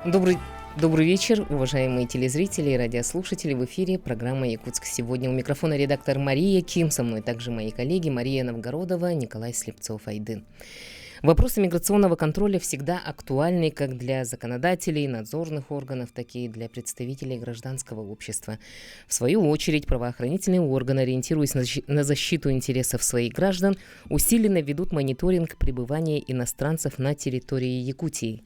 Добрый, добрый вечер, уважаемые телезрители и радиослушатели. В эфире программа «Якутск сегодня». У микрофона редактор Мария Ким. Со мной также мои коллеги Мария Новгородова, Николай Слепцов-Айдын. Вопросы миграционного контроля всегда актуальны как для законодателей, надзорных органов, так и для представителей гражданского общества. В свою очередь, правоохранительные органы, ориентируясь на защиту интересов своих граждан, усиленно ведут мониторинг пребывания иностранцев на территории Якутии.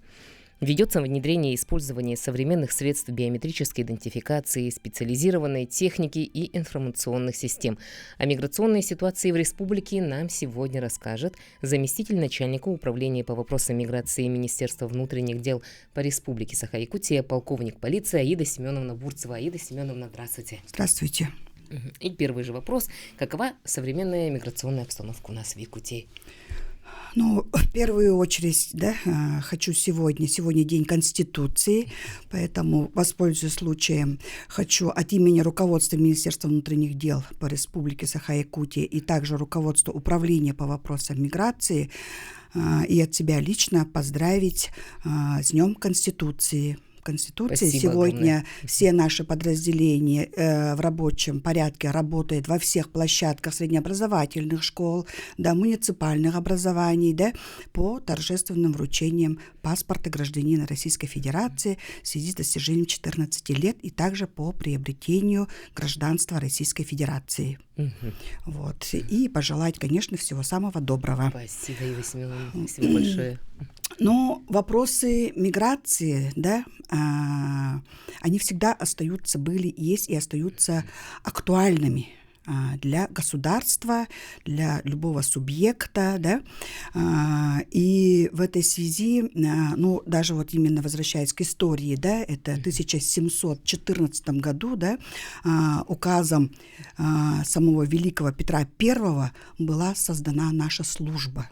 Ведется внедрение и использование современных средств биометрической идентификации, специализированной техники и информационных систем. О миграционной ситуации в республике нам сегодня расскажет заместитель начальника управления по вопросам миграции Министерства внутренних дел по республике Саха-Якутия, полковник полиции Аида Семеновна Бурцева. Аида Семеновна, здравствуйте. Здравствуйте. И первый же вопрос. Какова современная миграционная обстановка у нас в Якутии? В первую очередь, хочу сегодня День Конституции, поэтому, воспользуясь случаем, хочу от имени руководства Министерства внутренних дел по Республике Саха-Якутия и также руководства Управления по вопросам миграции и от себя лично поздравить с Днем Конституции. Спасибо сегодня огромное. Все наши подразделения в рабочем порядке работают во всех площадках среднеобразовательных школ, муниципальных образований, по торжественным вручениям паспорта гражданина Российской Федерации в связи с достижением 14 лет и также по приобретению гражданства Российской Федерации. И пожелать, конечно, всего самого доброго. Спасибо, Ива Семеновна. Спасибо большое. Но вопросы миграции, они всегда были, есть и остаются актуальными для государства, для любого субъекта, и в этой связи, даже вот именно возвращаясь к истории, это в 1714 году, указом самого великого Петра I была создана наша служба.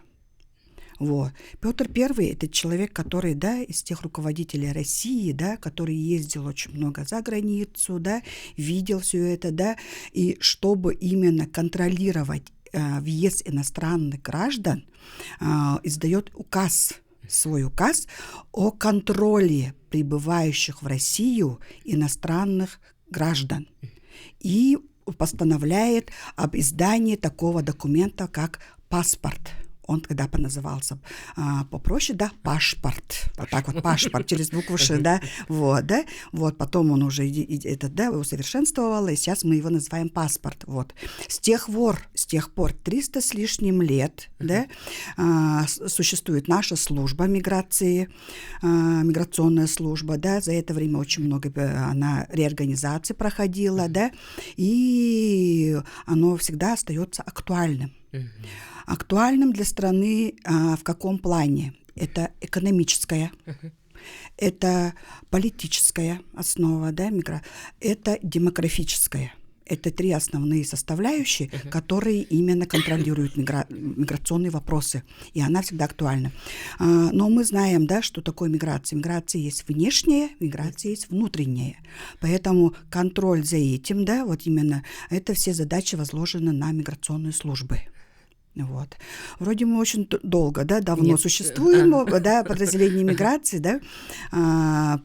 Петр I – это человек, который, из тех руководителей России, который ездил очень много за границу, видел все это, и чтобы именно контролировать въезд иностранных граждан, издает свой указ о контроле прибывающих в Россию иностранных граждан и постановляет об издании такого документа, как паспорт. Он тогда поназывался попроще, пашпорт. Вот так вот, пашпорт, через букву Ш, потом он уже усовершенствовал, и сейчас мы его называем паспорт. С тех пор 300 с лишним лет, существует наша служба миграции, миграционная служба, за это время очень много она реорганизации проходила, и оно всегда остается актуальным. Актуальным для страны в каком плане? Это экономическая, это политическая основа, это демографическая. Это три основные составляющие, которые именно контролируют миграционные вопросы, и она всегда актуальна. Но мы знаем, что такое миграция. Миграция есть внешняя, миграция есть внутренняя. Поэтому контроль за этим, именно это все задачи возложены на миграционные службы. Вроде мы очень давно существуем, подразделение миграции,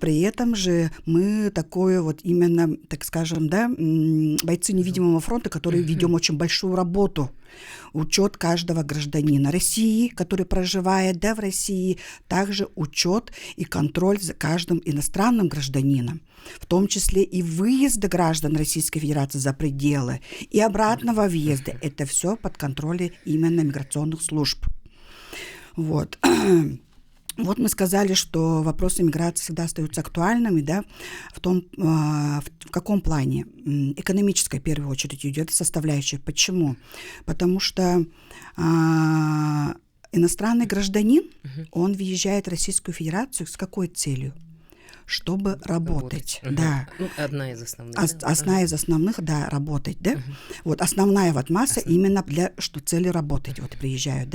при этом же мы такое именно, так скажем, бойцы невидимого фронта, которые ведем очень большую работу. Учет каждого гражданина России, который проживает в России, также учет и контроль за каждым иностранным гражданином, в том числе и выезда граждан Российской Федерации за пределы и обратного въезда. Это все под контролем именно миграционных служб. Мы сказали, что вопросы миграции всегда остаются актуальными, в каком плане? Экономическая, в первую очередь, идет составляющая. Почему? Потому что иностранный гражданин, он въезжает в Российскую Федерацию с какой целью? Чтобы работать. Одна из основных. Одна из основных, работать, основная масса именно для цели работать, приезжают,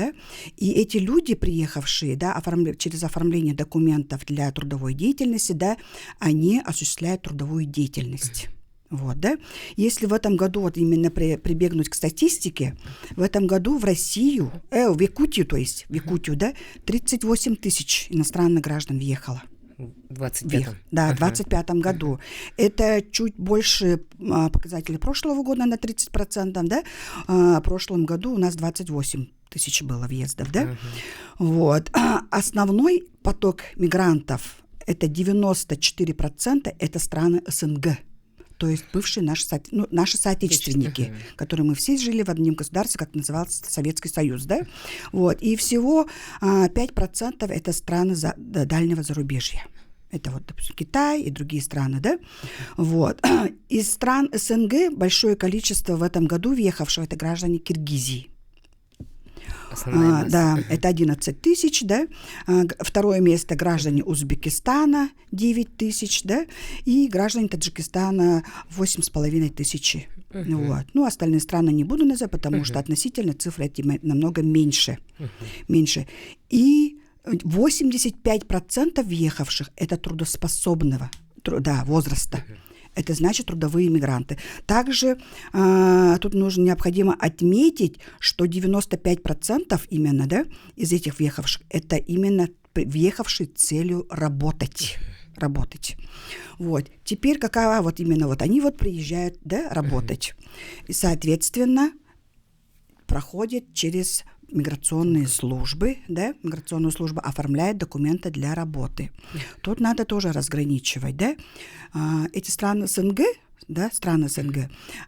И эти люди, приехавшие, через оформление документов для трудовой деятельности, они осуществляют трудовую деятельность. Если в этом году именно прибегнуть к статистике, в этом году в Россию, в Якутию, 38 тысяч иностранных граждан въехало. В 25-м. Да, в 25-м году. Это чуть больше показатели прошлого года на 30%, да? В прошлом году у нас 28 тысяч было въездов, да? Вот. Основной поток мигрантов, это 94%, это страны СНГ. То есть бывшие наши соотечественники, которые мы все жили в одном государстве, как назывался Советский Союз, да? Вот. И всего 5% это страны дальнего зарубежья. Это вот, допустим, Китай и другие страны, да? Вот. Из стран СНГ большое количество в этом году въехавших это граждане Киргизии. Да, это 11 тысяч, да. Второе место граждане Узбекистана 9 тысяч, да, и граждане Таджикистана 8,5 тысячи. Вот. Ну, остальные страны не буду называть, потому что относительно цифры эти намного меньше. Меньше. И 85% въехавших это трудоспособного возраста. Это значит трудовые мигранты. Также тут необходимо отметить, что 95% именно, да, из этих въехавших, это именно въехавшие целью работать. Вот. Теперь какова вот именно вот они вот приезжают, да, работать. И, соответственно, проходят через миграционные службы, да, миграционную службу оформляет документы для работы. Тут надо тоже разграничивать, да. Эти страны СНГ,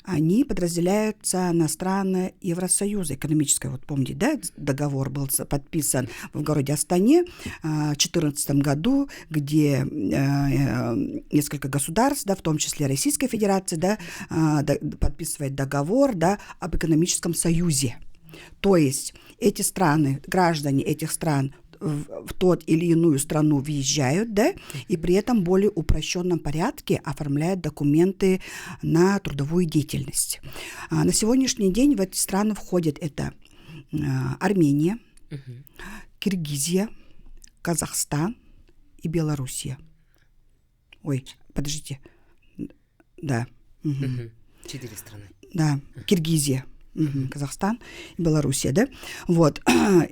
они подразделяются на страны Евросоюза экономического. Вот помните, да, договор был подписан в городе Астане в 2014 году, где несколько государств, да, в том числе Российская Федерация, да, подписывает договор, да, об экономическом союзе. То есть эти страны, граждане этих стран в тот или иную страну въезжают, да, и при этом в более упрощенном порядке оформляют документы на трудовую деятельность. На сегодняшний день в эти страны входят это Армения, Киргизия, Казахстан и Белоруссия. Ой, подождите. Да. 4 страны. Да, Киргизия. Казахстан и Белоруссия, да? Вот,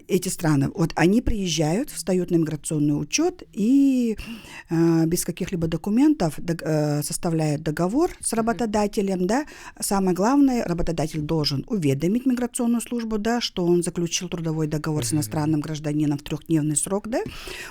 эти страны, вот они приезжают, встают на миграционный учет и без каких-либо документов составляют договор с работодателем, да? Самое главное, работодатель должен уведомить миграционную службу, да, что он заключил трудовой договор с иностранным гражданином в 3-дневный срок, да?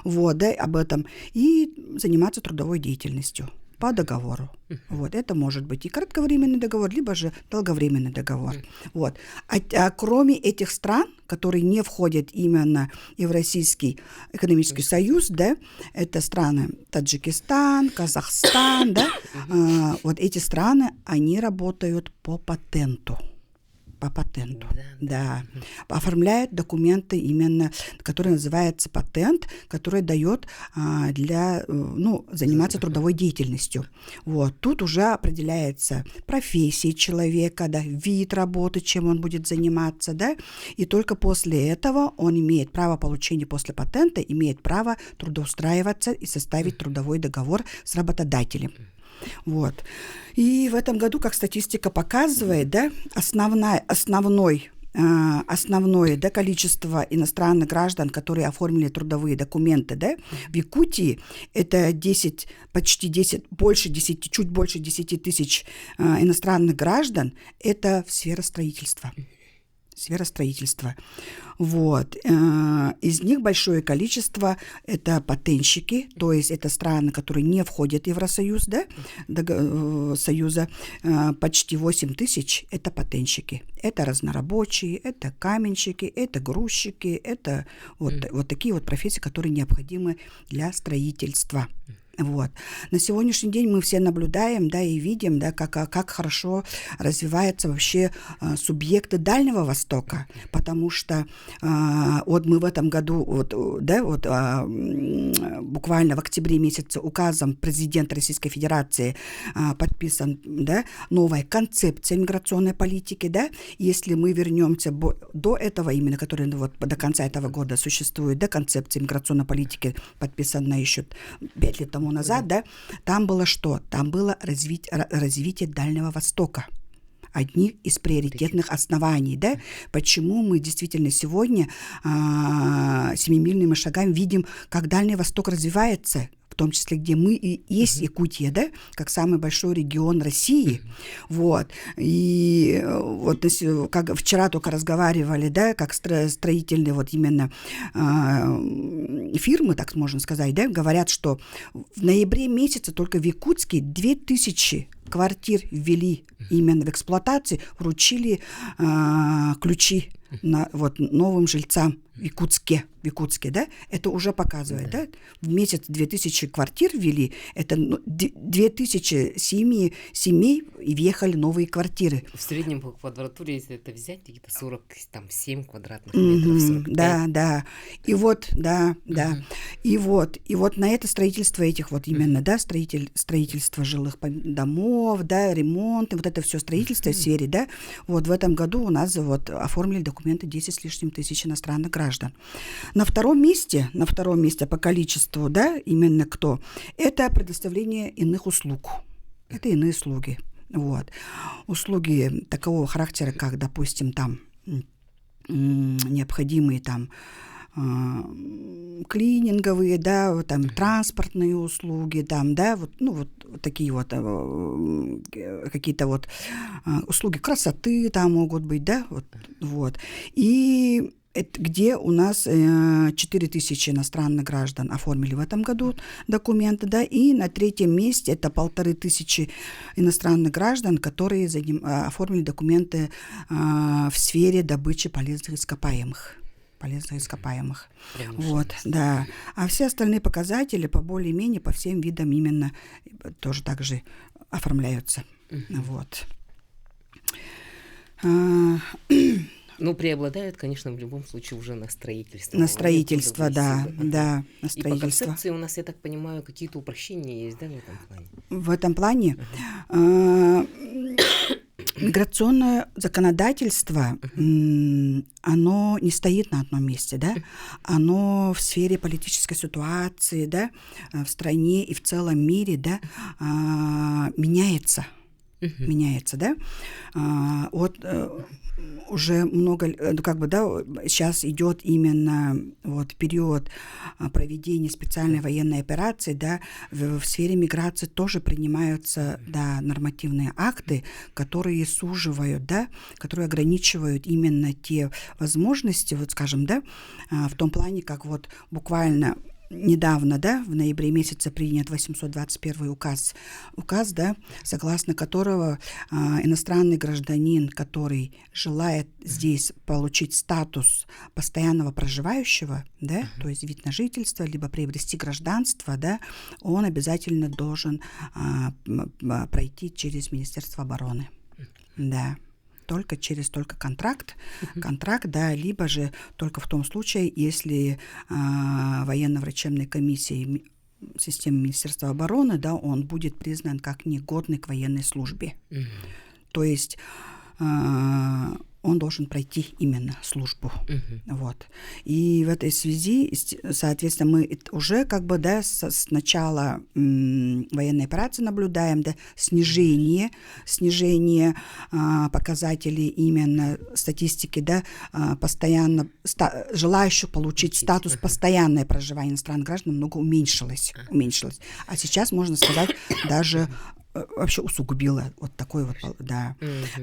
Вот, да, об этом, и заниматься трудовой деятельностью по договору. Вот, это может быть и кратковременный договор, либо же долговременный договор. Вот. А кроме этих стран, которые не входят именно и в Российский экономический союз, да, это страны Таджикистан, Казахстан, да, вот эти страны, они работают по патенту. Да. Оформляют документы именно, который называется патент, который дает заниматься трудовой деятельностью. Вот. Тут уже определяется профессия человека, да, вид работы, чем он будет заниматься, да, и только после этого он имеет право получения после патента, имеет право трудоустраиваться и составить трудовой договор с работодателем. Вот. И в этом году, как статистика показывает, да, основное да, количество иностранных граждан, которые оформили трудовые документы, да, в Якутии это чуть больше 10 тысяч иностранных граждан, это сфера строительства. Вот. Из них большое количество это патентщики, то есть это страны, которые не входят в Евросоюз, да, Союза. Почти 8 тысяч это патентщики. Это разнорабочие, это каменщики, это грузчики, это вот такие вот профессии, которые необходимы для строительства. Вот. На сегодняшний день мы все наблюдаем, да, и видим, да, как хорошо развиваются вообще субъекты Дальнего Востока, потому что вот мы в этом году, буквально в октябре месяце указом президента Российской Федерации подписан, да, новая концепция миграционной политики, да, если мы вернемся до этого именно, которая вот до конца этого года существует, да, концепция миграционной политики подписана еще 5 лет тому назад, да, там было что? Там было развитие Дальнего Востока. Одни из приоритетных оснований, да, почему мы действительно сегодня семимильными шагами видим, как Дальний Восток развивается, том числе, где мы и есть Якутия, да, как самый большой регион России. Вот. И вот как вчера только разговаривали, да, как строительные вот именно фирмы, так можно сказать, да, говорят, что в ноябре месяце только в Якутске 2000 квартир ввели именно в эксплуатацию, вручили ключи вот, новым жильцам в Якутске, да, это уже показывает, да, в месяц 2000 квартир ввели, это 2000 семей и въехали новые квартиры. В среднем по квадратуре, если это взять, где-то 47 квадратных метров, 45. Да. И вот, и вот на это строительство этих вот именно, да, строительство жилых домов, да, ремонт, вот это все строительство в сфере, да, вот в этом году у нас вот оформили документы 10 с лишним тысяч иностранных граждан. На втором месте по количеству, да, именно кто? Это предоставление иных услуг. Это иные услуги. Вот. Услуги такого характера, как, допустим, там необходимые там клининговые, да, там транспортные услуги, там, да, вот, ну, вот такие вот какие-то вот услуги красоты там могут быть, да, вот. И это где у нас 4000 иностранных граждан оформили в этом году документы, да, и на третьем месте это 1500 иностранных граждан, которые оформили документы в сфере добычи полезных ископаемых. Вот, да. А все остальные показатели по более-менее по всем видам именно тоже так же оформляются. Вот. Ну, преобладают, конечно, в любом случае уже на строительство. На строительство, да, на строительство. И по концепции у нас, я так понимаю, какие-то упрощения есть, да, в этом плане? В этом плане миграционное законодательство, оно не стоит на одном месте, да, оно в сфере политической ситуации, да, в стране и в целом мире, да, меняется, да. Вот уже много, как бы, да, сейчас идет именно вот период проведения специальной военной операции, да, в сфере миграции тоже принимаются, да, нормативные акты, которые суживают, да, которые ограничивают именно те возможности, вот, скажем, да, в том плане, как вот буквально недавно, да, в ноябре месяце принят 821 указ, да, согласно которого иностранный гражданин, который желает здесь получить статус постоянного проживающего, да, то есть вид на жительство, либо приобрести гражданство, да, он обязательно должен пройти через Министерство обороны, да. Только контракт, да, либо же только в том случае, если военно-врачебной комиссией системы Министерства обороны, да, он будет признан как негодный к военной службе. То есть он должен пройти именно службу. Вот. И в этой связи, соответственно, мы уже как бы, да, с начала военной операции наблюдаем, да, снижение показателей именно статистики, да, постоянно желающих получить статус постоянное проживание иностранных граждан много уменьшилось. А сейчас, можно сказать, даже вообще усугубило вот такой вот, да.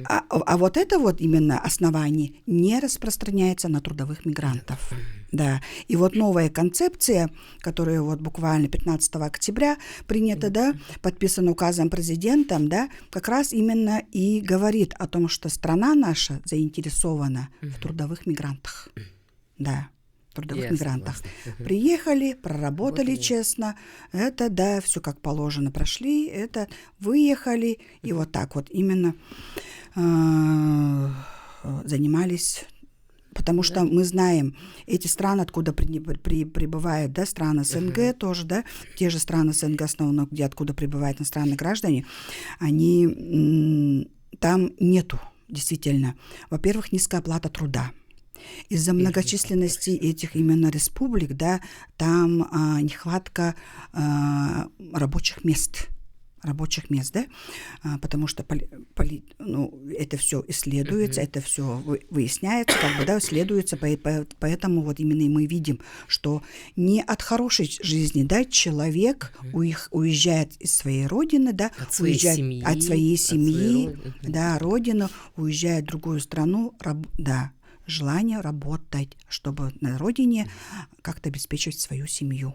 А вот это вот именно основание не распространяется на трудовых мигрантов. Да. И вот новая концепция, которая вот буквально 15 октября принята, да, подписана указом президентом, да, как раз именно и говорит о том, что страна наша заинтересована в трудовых мигрантах. Да. Трудовых мигрантах. Приехали, проработали честно, это, да, все как положено прошли, это выехали, и вот так вот именно занимались, потому что мы знаем эти страны, откуда прибывают, да, страны СНГ тоже, да, те же страны СНГ основно, откуда прибывают иностранные граждане, они, там нету, действительно, во-первых, низкая оплата труда. Из-за многочисленности этих именно республик, да, там нехватка рабочих мест. рабочих мест, да, потому что это все исследуется, это все выясняется, как бы, да, исследуется, поэтому вот именно и мы видим, что не от хорошей жизни, да, человек уезжает из своей родины, да, от своей семьи, да, родину, уезжает в другую страну, да, желание работать, чтобы на родине как-то обеспечивать свою семью.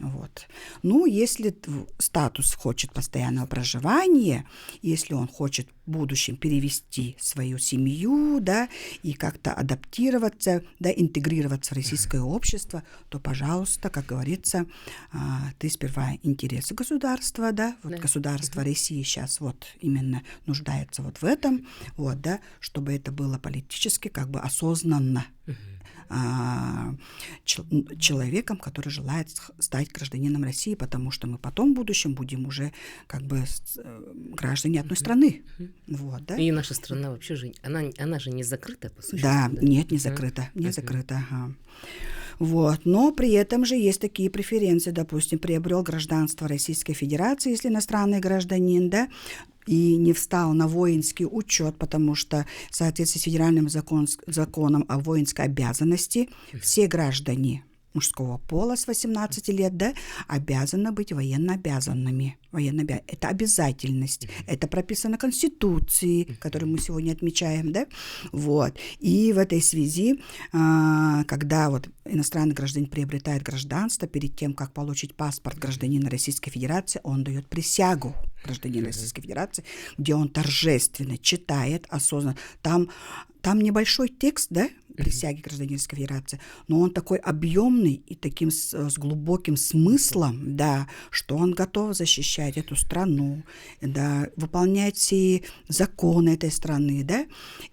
Вот. Ну, если статус хочет постоянного проживания, если он хочет в будущем перевести свою семью, да, и как-то адаптироваться, да, интегрироваться в российское общество, то, пожалуйста, как говорится, ты сперва интересы государства, да, вот государство России сейчас вот именно нуждается вот в этом, вот, да, чтобы это было политически как бы осознанно. Человеком, который желает стать гражданином России, потому что мы потом в будущем будем уже как бы граждане одной страны. Вот, да? И наша страна вообще же, она же не закрыта, по сути. Да, нет, не закрыта, не закрыта. Ага. Вот. Но при этом же есть такие преференции, допустим, приобрел гражданство Российской Федерации, если иностранный гражданин, да, и не встал на воинский учет, потому что в соответствии с федеральным законом о воинской обязанности все граждане мужского пола с 18 лет, да, обязаны быть военнообязанными. Это обязательность. Это прописано в Конституции, которую мы сегодня отмечаем, да. Вот. И в этой связи, когда вот иностранный гражданин приобретает гражданство, перед тем, как получить паспорт гражданина Российской Федерации, он дает присягу гражданина Российской Федерации, где он торжественно читает, осознанно. Там небольшой текст, да, присяги гражданина Российской Федерации, но он такой объемный и таким с глубоким смыслом, да, что он готов защищать эту страну, да, выполнять все законы этой страны, да,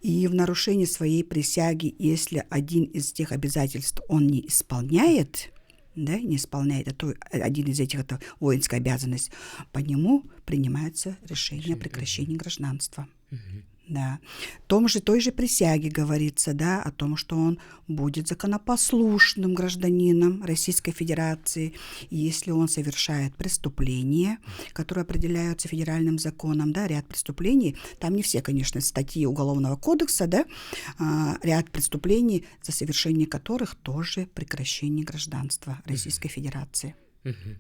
и в нарушении своей присяги, если один из тех обязательств он не исполняет, да, не исполняет один из этих, это воинская обязанность, по нему принимается решение о прекращении гражданства. Да. Той же присяге говорится, да, о том, что он будет законопослушным гражданином Российской Федерации, и если он совершает преступления, которые определяются федеральным законом, да, ряд преступлений, там не все, конечно, статьи Уголовного кодекса, да, ряд преступлений, за совершение которых тоже прекращение гражданства Российской Федерации.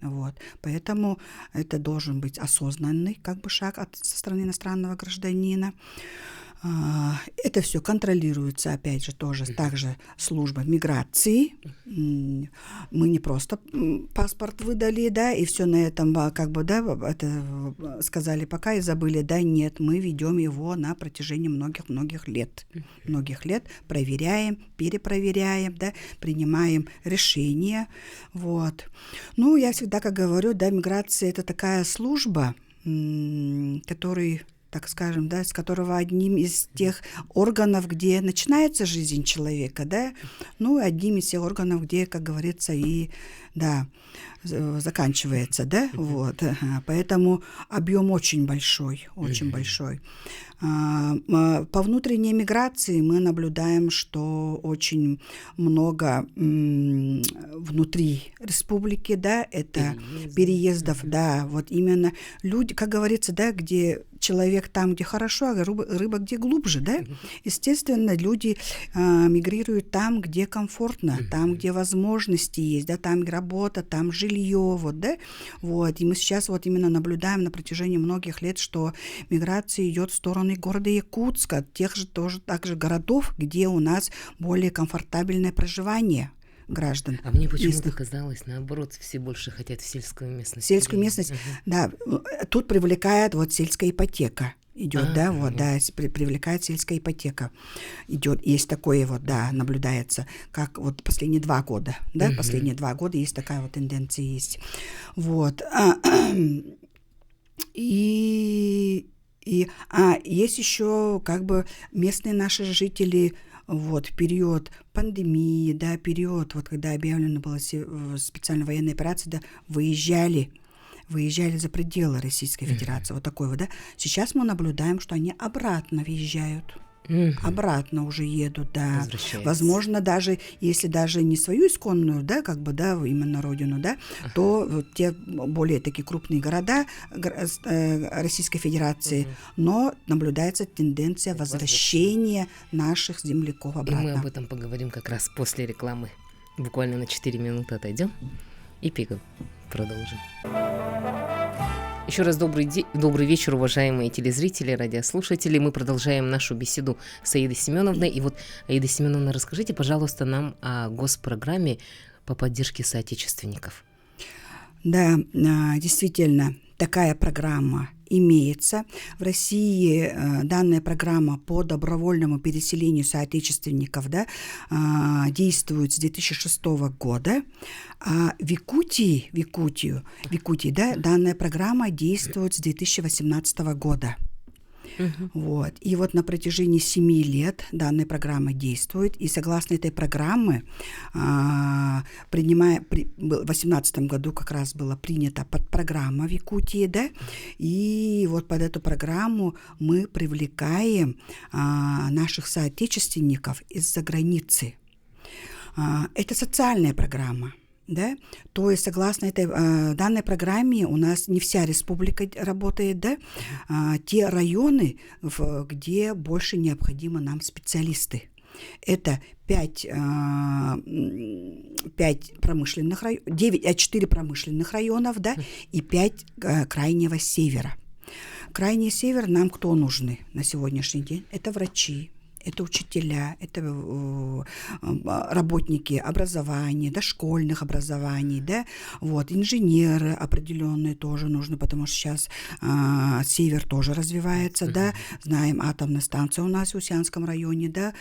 Вот. Поэтому это должен быть осознанный как бы шаг со стороны иностранного гражданина. Это все контролируется, опять же, тоже также служба миграции. Мы не просто паспорт выдали, да, и все на этом, как бы, да, это сказали пока и забыли, да, нет, мы ведем его на протяжении многих лет. Многих лет проверяем, перепроверяем, да, принимаем решения, вот. Ну, я всегда, как говорю, да, миграция — это такая служба, который, так скажем, да, с которого одним из тех органов, где начинается жизнь человека, да, ну, одним из тех органов, где, как говорится, и, да, заканчивается, да, вот, поэтому объем очень большой, очень большой. По внутренней миграции мы наблюдаем, что очень много внутри республики, да, это переездов, да, вот именно люди, как говорится, да, где человек там, где хорошо, а рыба где глубже, да, естественно, люди мигрируют там, где комфортно, там, где возможности есть, да, там работа, там жилье, вот, да, вот, и мы сейчас вот именно наблюдаем на протяжении многих лет, что миграция идет в сторону города Якутска, тех же тоже также городов, где у нас более комфортабельное проживание граждан. А мне почему-то казалось, наоборот, все больше хотят в сельскую местность. Сельскую местность, да, тут привлекает вот сельская ипотека. Идет, да, вот, да, привлекает сельская ипотека. Идет, есть такое вот, да, наблюдается, как вот последние 2 года, да, последние 2 года есть такая вот тенденция есть. Вот. И есть еще как бы местные наши жители, вот, в период пандемии, да, период, вот, когда объявлена была специальная военная операция, да, выезжали за пределы Российской Федерации, вот такой вот, да. Сейчас мы наблюдаем, что они обратно въезжают. обратно уже едут, да. Возвращаются. Возможно, даже если даже не свою исконную, да, как бы, да, именно родину, да, то вот те более такие крупные города Российской Федерации, но наблюдается тенденция возвращения наших земляков И обратно. мы об этом поговорим как раз после рекламы. Буквально на 4 минуты отойдем и продолжим. Еще раз добрый вечер, уважаемые телезрители, радиослушатели. Мы продолжаем нашу беседу с Аидой Семеновной. И вот, Аида Семеновна, расскажите, пожалуйста, нам о госпрограмме по поддержке соотечественников. Да, действительно, такая программа имеется. В России данная программа по добровольному переселению соотечественников, да, действует с 2006 года, а в Якутии, да, данная программа действует с 2018 года. Вот. И вот на протяжении 7 лет данная программа действует, и согласно этой программы, в 2018 году как раз была принята подпрограмма в Якутии, да, и вот под эту программу мы привлекаем наших соотечественников из-за границы. Это социальная программа. Да? То есть, согласно этой данной программе, у нас не вся республика работает, да? Те районы, где больше необходимы нам специалисты. Это 4 промышленных районов, да? И 5 крайнего севера. Крайний север нам кто нужны на сегодняшний день? Это врачи. Это учителя, это работники образования, дошкольных образований, да, вот, инженеры определенные тоже нужны, потому что сейчас север тоже развивается, да, знаем, атомная станция у нас в Усянском районе, да,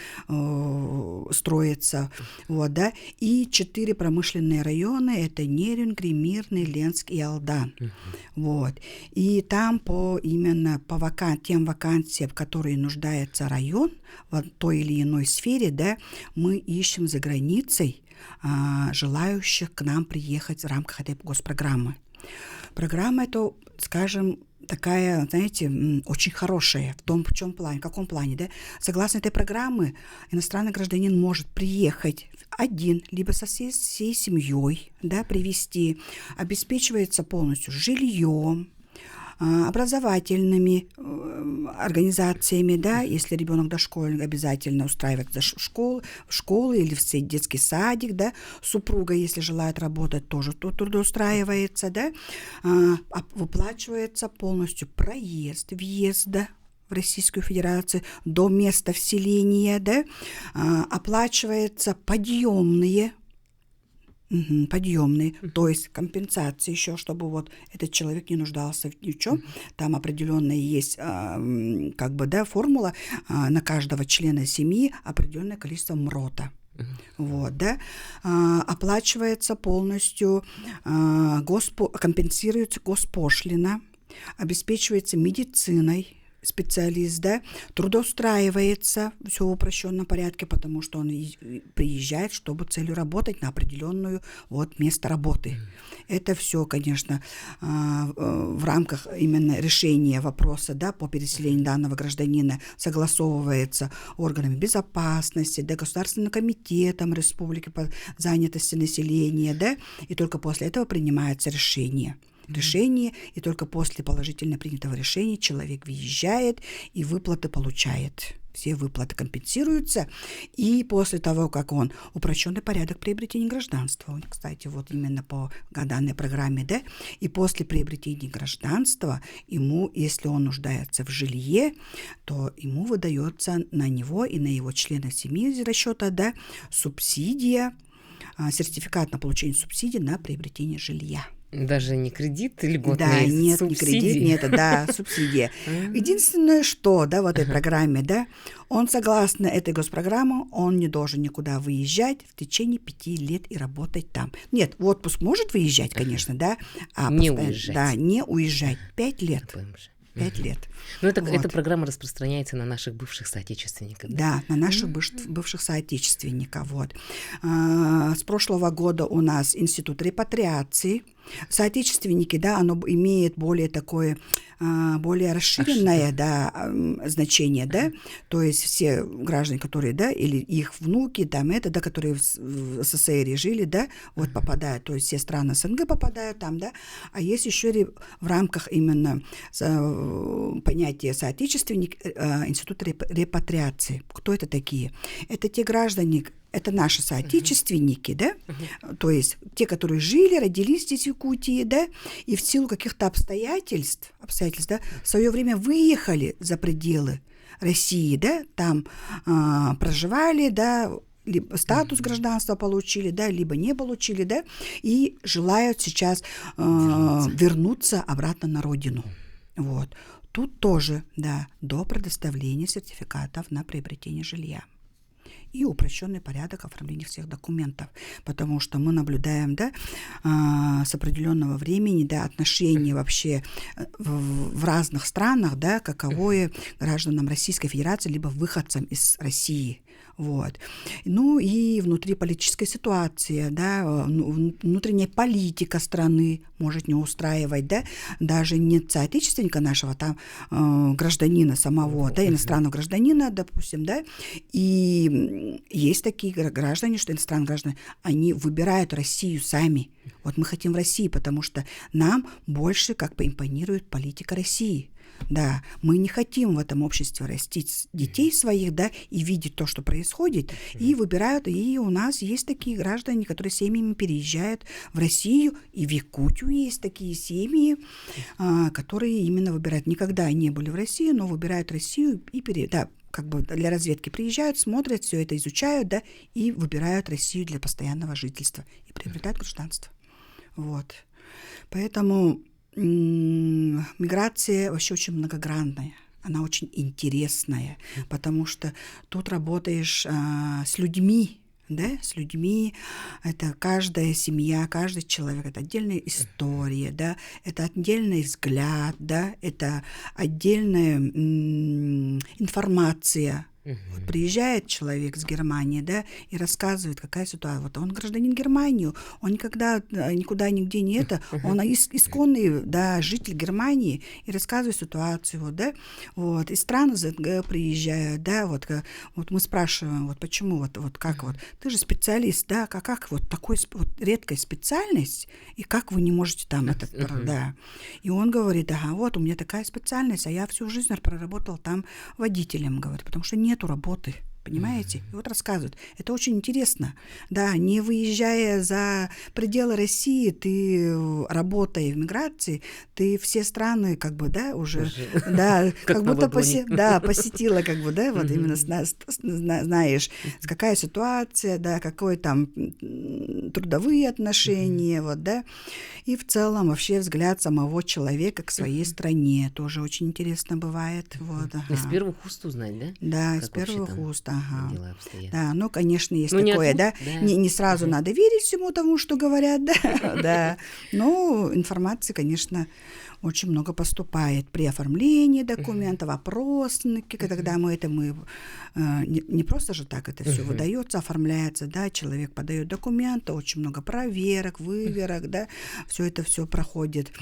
строится, вот, да, и 4 промышленные района, это Нерюнгри, Мирный, Ленск и Алдан, вот, и там именно по тем вакансиям, в которые нуждается район, в той или иной сфере, да, мы ищем за границей желающих к нам приехать в рамках этой госпрограммы. Программа это, скажем, такая, знаете, очень хорошая. В каком плане, да? Согласно этой программы, иностранный гражданин может приехать один, либо со всей семьей, да, привезти, обеспечивается полностью жильем, образовательными организациями, да, если ребенок дошкольник, обязательно устраивается в школу или в детский садик, да, супруга, если желает работать, тоже трудоустраивается, да, выплачивается полностью проезд, въезд, да, в Российскую Федерацию до места вселения, да, оплачивается подъемные, то есть компенсации еще, чтобы вот этот человек не нуждался в ничем. Там определенная есть, как бы, да, формула на каждого члена семьи определенное количество МРОТа. Вот, да, оплачивается полностью, компенсируется госпошлина, обеспечивается медициной специалист, да, трудоустраивается все в упрощенном порядке, потому что он приезжает, чтобы целью работать на определенную вот место работы. Это все, конечно, в рамках именно решения вопроса, да, по переселению данного гражданина согласовывается органами безопасности, да, Государственным комитетом Республики по занятости населения, да, и только после этого принимается решение, и только после положительно принятого решения человек въезжает и выплаты получает. Все выплаты компенсируются, и после того, как он упрощенный порядок приобретения гражданства, кстати, вот именно по данной программе, да, и после приобретения гражданства ему, если он нуждается в жилье, то ему выдается на него и на его членов семьи из расчета, да, субсидия, сертификат на получение субсидии на приобретение жилья. Даже не кредит, льготные да, нет, субсидии. Не кредит, нет, да, субсидия. Единственное, что, да, в этой программе, да, он, согласно этой госпрограмме, он не должен никуда выезжать в течение 5 лет и работать там. Нет, в отпуск может выезжать, конечно, да. Не уезжать. Да, не уезжать. 5 лет. 5 лет. Но эта программа распространяется на наших бывших соотечественников. Да, на наших бывших соотечественников. Вот. С прошлого года у нас институт репатриации. Соотечественники, да, оно имеет более такое более расширенное, да, значение, да, то есть все граждане, которые, да, или их внуки, там это, да, которые в СССР жили, да, вот попадают, то есть все страны СНГ попадают там, да, а есть еще в рамках именно понятия соотечественник института репатриации. Кто это такие? Это те граждане, это наши соотечественники, да, то есть те, которые жили, родились здесь в Якутии, да, и в силу каких-то обстоятельств, да, в свое время выехали за пределы России, да, там проживали, да, либо статус гражданства получили, да, либо не получили, да, и желают сейчас вернуться обратно на родину. Вот. Тут тоже, да, до предоставления сертификатов на приобретение жилья. И упрощенный порядок оформления всех документов, потому что мы наблюдаем, да, с определенного времени, да, отношения вообще в разных странах, да, каковое гражданам Российской Федерации либо выходцам из России. Вот. Ну и внутриполитическая ситуация, да, внутренняя политика страны может не устраивать, да, даже не соотечественника нашего, там гражданина самого, да, иностранного гражданина, допустим, да, и есть такие граждане, что иностранные граждане, они выбирают Россию сами. Вот мы хотим в России, потому что нам больше как бы импонирует политика России. Да, мы не хотим в этом обществе растить детей своих, да, и видеть то, что происходит, и выбирают, и у нас есть такие граждане, которые семьями переезжают в Россию, и в Якутию есть такие семьи, которые именно выбирают, никогда не были в России, но выбирают Россию и да, как бы для разведки приезжают, смотрят, все это изучают, да, и выбирают Россию для постоянного жительства и приобретают гражданство. Вот. Поэтому миграция вообще очень многогранная, она очень интересная, потому что тут работаешь с людьми, да, с людьми, это каждая семья, каждый человек, это отдельная история, да, это отдельный взгляд, да, это отдельная информация. Вот приезжает человек с Германии, да, и рассказывает, какая ситуация. Вот он гражданин Германии, он никуда нигде не это, он исконный, да, житель Германии, и рассказывает ситуацию, вот, да, вот, из стран СНГ приезжают, да, вот мы спрашиваем, вот почему, вот как вот, ты же специалист, да, как вот такой вот редкая специальность, и как вы не можете там это, да. И он говорит, ага, вот у меня такая специальность, а я всю жизнь проработал там водителем, говорит, потому что нету работы. Понимаете? И вот рассказывают. Это очень интересно. Да, не выезжая за пределы России, ты, работая в миграции, ты все страны, как бы, да, уже да, как будто посетила, как бы, да, вот именно знаешь, какая ситуация, да, какое там трудовые отношения, вот, да, и в целом вообще взгляд самого человека к своей стране тоже очень интересно бывает. Вот, из первых уст узнать, да? Да, из первых уст, ага. Дела обстоят. Да, ну, конечно, есть такое, да, не сразу надо верить всему тому, что говорят, да, да, но информации, конечно, очень много поступает при оформлении документов, опросники, когда мы не просто же так это все выдается, оформляется, да, человек подает документы, очень много проверок, выверок, да, все это все проходит,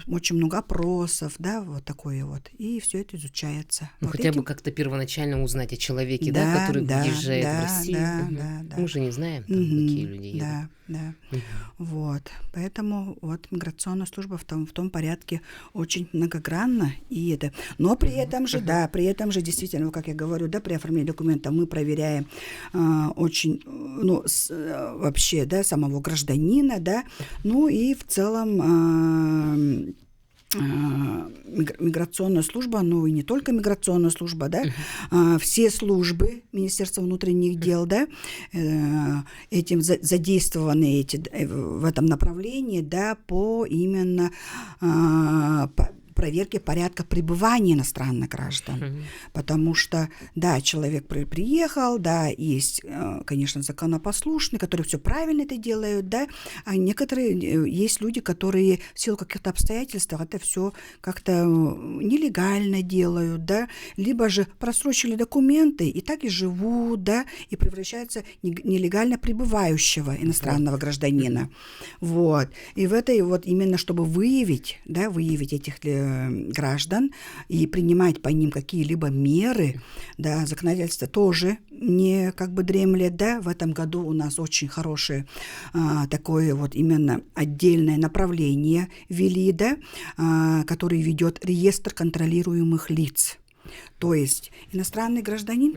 очень много опросов, да, вот такое вот, и все это изучается. Ну, вот хотя бы как-то первоначально узнать о человеке, да, который въезжает в Россию. Да. Мы же не знаем, там, какие люди едут. Да. Вот. Поэтому вот миграционная служба в том порядке очень многогранна. И это. Но при этом же, действительно, как я говорю, да, при оформлении документа мы проверяем очень, вообще, да, самого гражданина, да, ну и в целом миграционная служба, ну и не только миграционная служба, да, все службы Министерства внутренних дел, да, этим задействованы в этом направлении, да, по именно проверки порядка пребывания иностранных граждан. Потому что, да, человек приехал, да, есть, конечно, законопослушные, которые все правильно это делают, да, а некоторые, есть люди, которые в силу каких-то обстоятельств это все как-то нелегально делают, да, либо же просрочили документы и так и живут, да, и превращаются в нелегально пребывающего иностранного гражданина. Вот. И в этой вот именно, чтобы выявить этих граждан и принимать по ним какие-либо меры, да, законодательство тоже не как бы дремлет, да, в этом году у нас очень хорошее такое вот именно отдельное направление ввели, да, который ведет реестр контролируемых лиц. То есть иностранный гражданин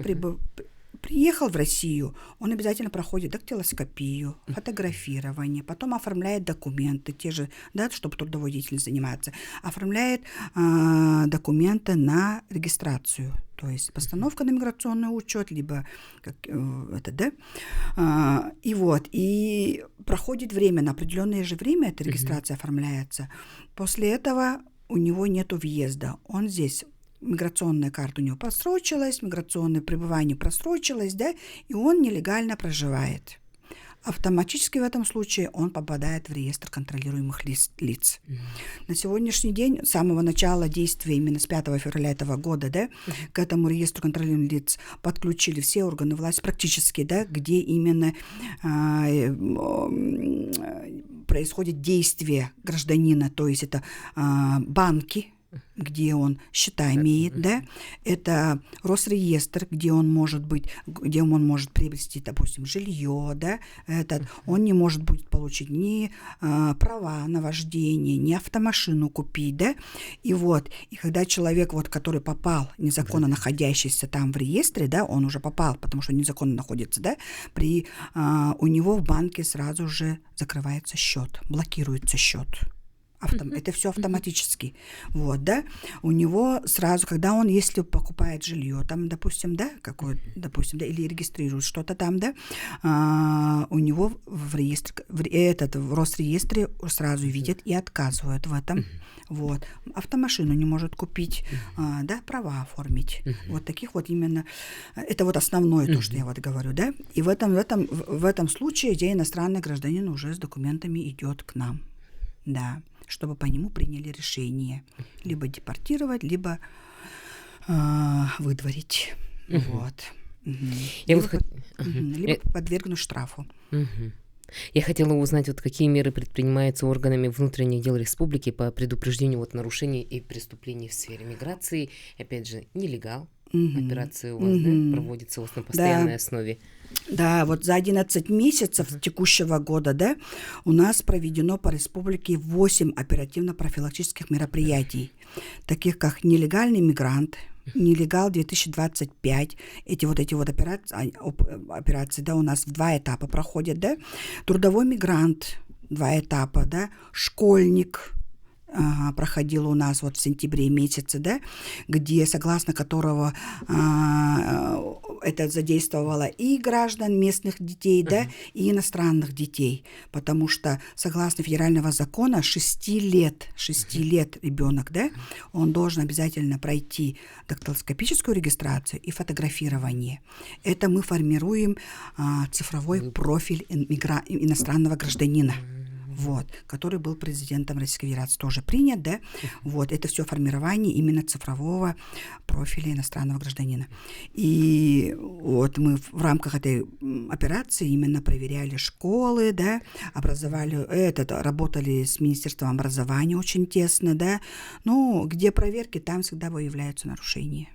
приехал в Россию, он обязательно проходит дактилоскопию, фотографирование, потом оформляет документы, те же, да, чтобы трудовой деятельностью заниматься, оформляет документы на регистрацию, то есть постановка на миграционный учет, либо это, да, и проходит время, на определенное же время эта регистрация оформляется. После этого у него нету въезда, он здесь миграционная карта у него просрочилась, миграционное пребывание просрочилось, да, и он нелегально проживает. Автоматически в этом случае он попадает в реестр контролируемых лиц. На сегодняшний день, с самого начала действия, именно с 5 февраля этого года, да, к этому реестру контролируемых лиц подключили все органы власти, практически, да, где именно происходит действие гражданина, то есть это банки, где он счета имеет, да, это Росреестр, где он может приобрести, допустим, жилье, да, он не может будет получить ни права на вождение, ни автомашину купить, да, и когда человек, который попал, незаконно находящийся там в реестре, да, он уже попал, потому что незаконно находится, да, у него в банке сразу же закрывается счет, блокируется счет. Это все автоматически. Да, у него сразу, когда он, если покупает жилье, там, допустим, да, или регистрирует что-то там, да, у него в Росреестре сразу видят и отказывают в этом. Автомашину не может купить, да, права оформить. Таких именно, это основное то, что я говорю, да. И в этом случае, где иностранный гражданин уже с документами идет к нам, да, чтобы по нему приняли решение либо депортировать, либо выдворить. Либо подвергнуть штрафу. Я хотела узнать, какие меры предпринимаются органами внутренних дел республики по предупреждению нарушений и преступлений в сфере миграции. Опять же, нелегал. Операция у вас, да, проводится у вас на постоянной основе. Да, за 11 месяцев текущего года, да, у нас проведено по республике 8 оперативно-профилактических мероприятий, таких как нелегальный мигрант, нелегал 2025, эти операции, да, у нас в 2 этапа проходят, да, трудовой мигрант 2 этапа, да, школьник проходил у нас в сентябре месяце, да, где, согласно которого это задействовало и граждан местных детей, да, и иностранных детей, потому что, согласно федерального закона, 6 лет ребенок, да, он должен обязательно пройти дактилоскопическую регистрацию и фотографирование. Это мы формируем цифровой профиль иностранного гражданина. Который был президентом Российской Федерации, тоже принят, да, это все формирование именно цифрового профиля иностранного гражданина. И мы в рамках этой операции именно проверяли школы, да, работали с Министерством образования очень тесно, да, где проверки, там всегда выявляются нарушения.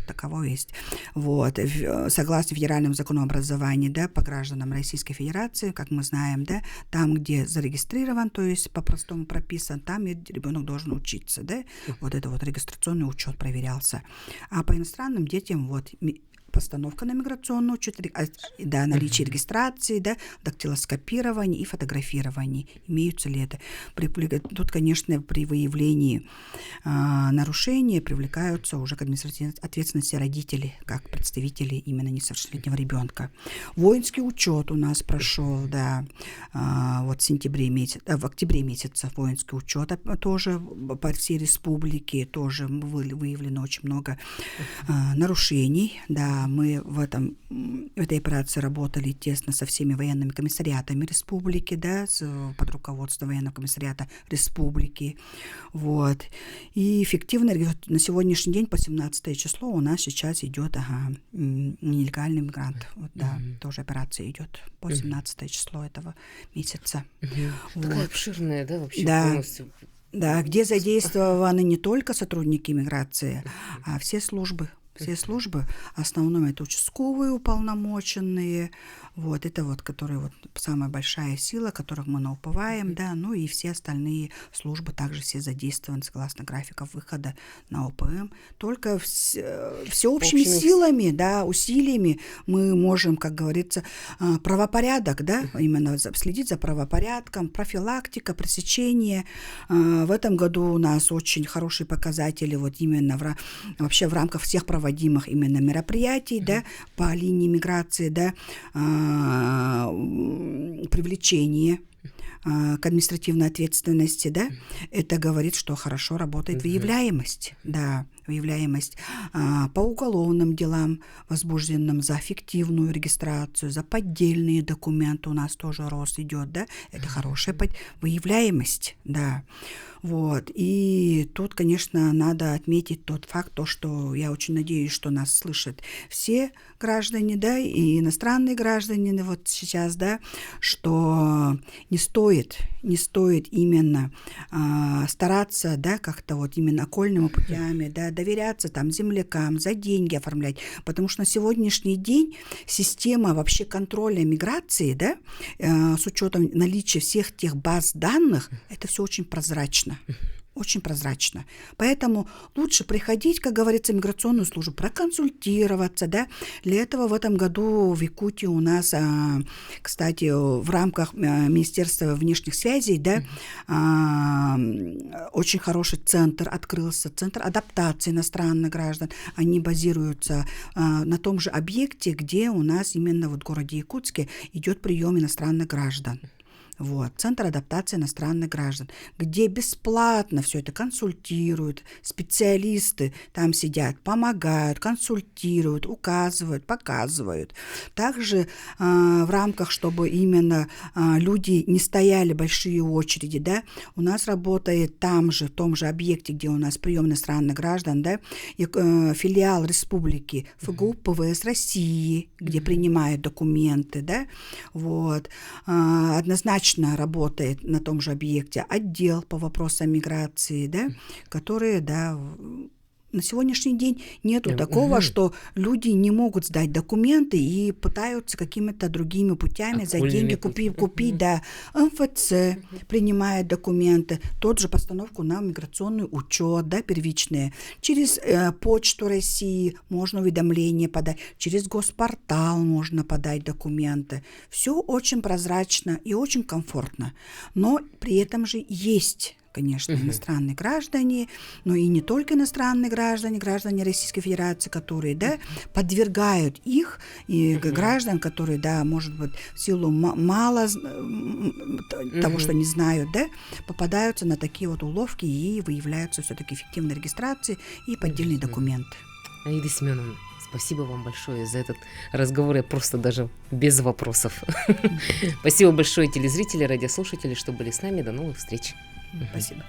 Таково есть. Согласно федеральному закону образования, да, по гражданам Российской Федерации, как мы знаем, да, там, где зарегистрирован, то есть по-простому прописан, там ребенок должен учиться, да, это регистрационный учет проверялся. А по иностранным детям постановка на миграционный учет, да, наличие регистрации, да, дактилоскопирование и фотографирование. Имеются ли это? Тут, конечно, при выявлении нарушения привлекаются уже к административной ответственности родители, как представители именно несовершеннолетнего ребенка. Воинский учет у нас прошел, да, в октябре месяце воинский учет тоже по всей республике, тоже выявлено очень много нарушений, да. Мы в этой операции работали тесно со всеми военными комиссариатами республики, да, под руководством военного комиссариата республики. И эффективно на сегодняшний день по 17 число у нас сейчас идет нелегальный мигрант. Да, тоже операция идет по 17 число этого месяца. Такая обширная, да, вообще да. полностью. Да, где задействованы не только сотрудники миграции, а все службы. Все службы, в основном это участковые уполномоченные, вот, это вот, которые вот самая большая сила, которых мы уповаем, да, ну и все остальные службы также все задействованы согласно графиков выхода на ОПМ. Только всеобщими силами, да, усилиями мы можем, как говорится, правопорядок, да, именно следить за правопорядком, профилактика, пресечение. В этом году у нас очень хорошие показатели вот именно вообще в рамках всех проводимых именно мероприятий, да, по линии миграции, да, привлечение к административной ответственности, да, это говорит, что хорошо работает выявляемость, да, выявляемость по уголовным делам, возбужденным за фиктивную регистрацию, за поддельные документы у нас тоже рост идет, да, это хорошая выявляемость, да. Вот. И тут, конечно, надо отметить тот факт, то, что я очень надеюсь, что нас слышат все граждане, да, и иностранные граждане вот сейчас, да, что не стоит именно стараться, да, как-то вот именно окольными путями, да, доверяться там землякам, за деньги оформлять, потому что на сегодняшний день система вообще контроля миграции, да, с учетом наличия всех тех баз данных, это все очень прозрачно. Очень прозрачно. Поэтому лучше приходить, как говорится, в миграционную службу, проконсультироваться, да. Для этого в этом году в Якутии у нас, кстати, в рамках Министерства внешних связей, да, очень хороший центр открылся, центр адаптации иностранных граждан. Они базируются на том же объекте, где у нас именно вот в городе Якутске идет прием иностранных граждан. Вот, Центр адаптации иностранных граждан, где бесплатно все это консультируют, специалисты там сидят, помогают, консультируют, указывают, показывают. Также в рамках, чтобы именно люди не стояли большие очереди, да, у нас работает там же, в том же объекте, где у нас прием иностранных граждан, да, филиал республики ФГУ ПВС России, где принимают документы, да, вот, однозначно работает на том же объекте отдел по вопросам миграции, да, которые, да, на сегодняшний день нету такого, что люди не могут сдать документы и пытаются какими-то другими путями за деньги купить, да, МФЦ принимает документы, тот же постановку на миграционный учет, да, первичные, через Почту России можно уведомление подать, через Госпортал можно подать документы. Все очень прозрачно и очень комфортно, но при этом же есть, конечно, иностранные граждане, но и не только иностранные граждане, граждане Российской Федерации, которые, да, подвергают их, и граждан, которые, да, может быть, в силу мало того, что не знают, да, попадаются на такие вот уловки и выявляются все-таки фиктивные регистрации и поддельные документы. Аида Семеновна, спасибо вам большое за этот разговор, я просто даже без вопросов. Спасибо большое, телезрители, радиослушатели, что были с нами. До новых встреч. Спасибо.